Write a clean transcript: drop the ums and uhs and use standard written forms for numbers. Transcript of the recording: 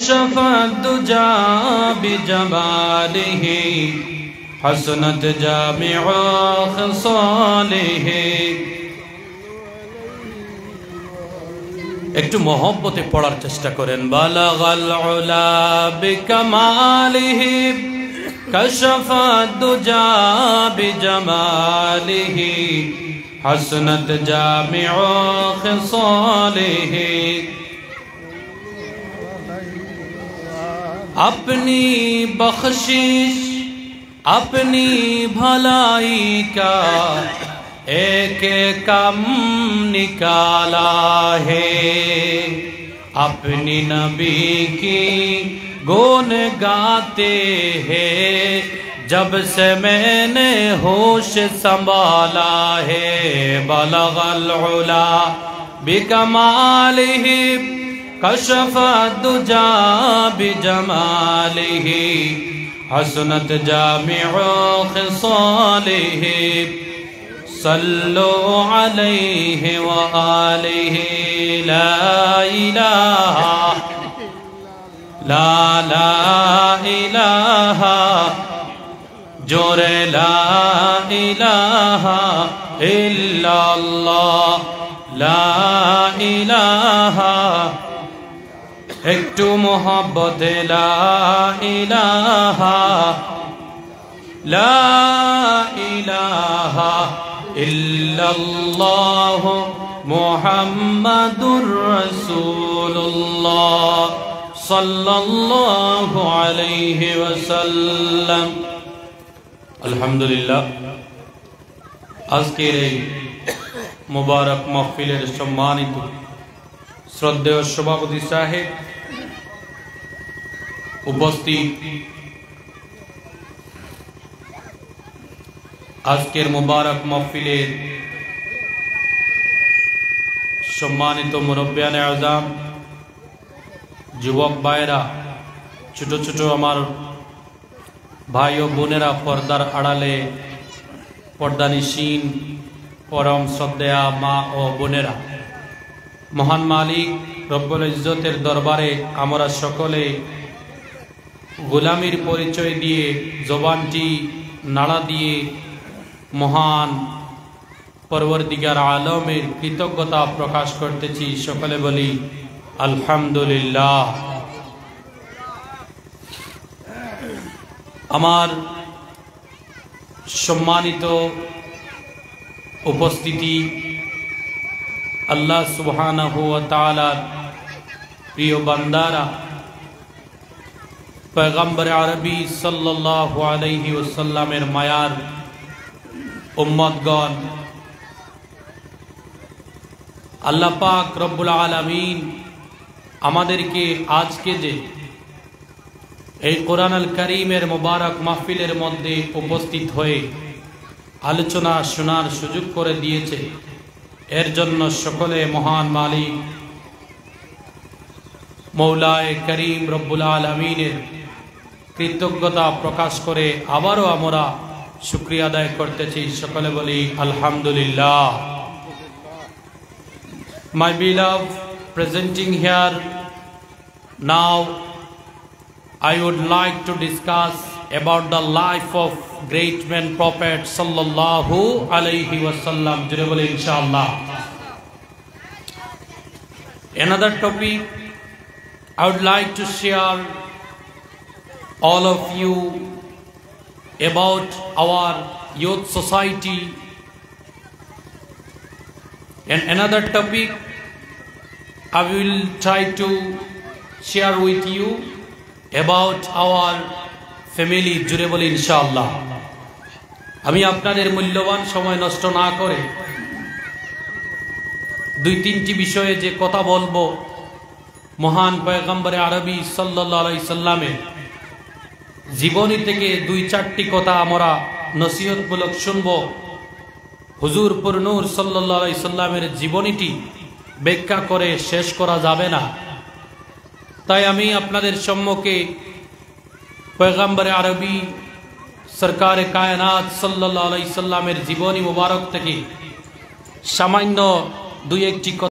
كشف الدجى بجماله حسنت جامع خصاله একটু মহব্বতে পড়ার চেষ্টা করেন বালাগাল উলা বিকামালিহি কাশাফাদ দুজা বিজামালিহি হাসনাত জামিউ খিসালিহি अपनी बख्शिश अपनी भलाई का एक कम निकाला है अपनी नबी की गुण गाते हैं जब से मैंने होश संभाला है बलगल उला बिकमालिही कशफ दुजा बिजमालिही हसनत जामिउ खिसालिही सल्लु अलैहि व आलिहि ला इलाहा जोरे ला इलाहा इल्लल्लाह ला इलाहा একটু মোহাব্বতে লা ইলাহা ইল্লাল্লাহ মুহাম্মাদুর রাসূলুল্লাহ সাল্লাল্লাহু আলাইহি ওয়াসাল্লাম। আলহামদুলিল্লাহ, আজকের এই মুবারক মাহফিলের সম্মানিত শ্রদ্ধেয় সভাপতি সাহেব, উপস্থিত আজকের মুবারক মাহফিলের সম্মানিত মুরব্বিয়ানে আযম, যুবক ভাইরা, ছোট ছোট আমার ভাই ও বোনেরা, পর্দার আড়ালে পর্দানিশীন পরম শ্রদ্ধেয়া মা ও বোনেরা, মহান মালিক রব্বুল ইজ্জতের দরবারে আমরা সকলে গোলামির পরিচয় দিয়ে জবানটি নাড়া দিয়ে মহান পরওয়ারদিগার আলমের কৃতজ্ঞতা প্রকাশ করতেছি। সকলে বলি আলহামদুলিল্লাহ। আমার সম্মানিত উপস্থিতি, আল্লাহ সুবহানাহু ওয়া তাআলার প্রিয় বান্দারা, পয়গম্বর আরবি সাল্লাল্লাহু আলাইহি ওয়াসাল্লামের মায়ার উম্মতগণ, আল্লাহ পাক রব্বুল আলামিন আমাদেরকে আজকে যে এই কোরআন আল কারীমের মুবারক মাহফিলের মধ্যে উপস্থিত হয়ে আলোচনা শোনার সুযোগ করে দিয়েছে, এর জন্য সকলে মহান মালিক মৌলায়ে করিম রব্বুল আলামিনের কৃতজ্ঞতা প্রকাশ করে আবারও আমরা শুকরিয়া আদায় করতেছি। সকলে বলি আলহামদুলিল্লাহ। My beloved, presenting here now, I would like to discuss about the life of great man Prophet sallallahu alaihi wasallam. Inshallah. Another topic I would like to share all of you about our youth society, and another topic I will try to share with you about our family. জুড়ে বলি ইনশাআল্লাহ। আমি আপনাদের মূল্যবান সময় নষ্ট না করে দুই তিনটি বিষয়ে যে কথা বলবো, মহান পয়গম্বরে আরবি সাল্লাল্লাহু আলাইহি সাল্লামের জীবনী থেকে দুই চারটি কথা আমরা নসিহতমূলক শুনব। হুজুর পুরনূর সাল্লাল্লাহু আলাইহি সাল্লামের জীবনীটি ব্যাখ্যা করে শেষ করা যাবে না, তাই আমি আপনাদের সম্মুখে পয়গম্বরে আরবি সরকারে কায়নাত সাল্লাল্লাহু আলাইহি সাল্লামের জীবনী মুবারক থেকে সামান্য দুই একটি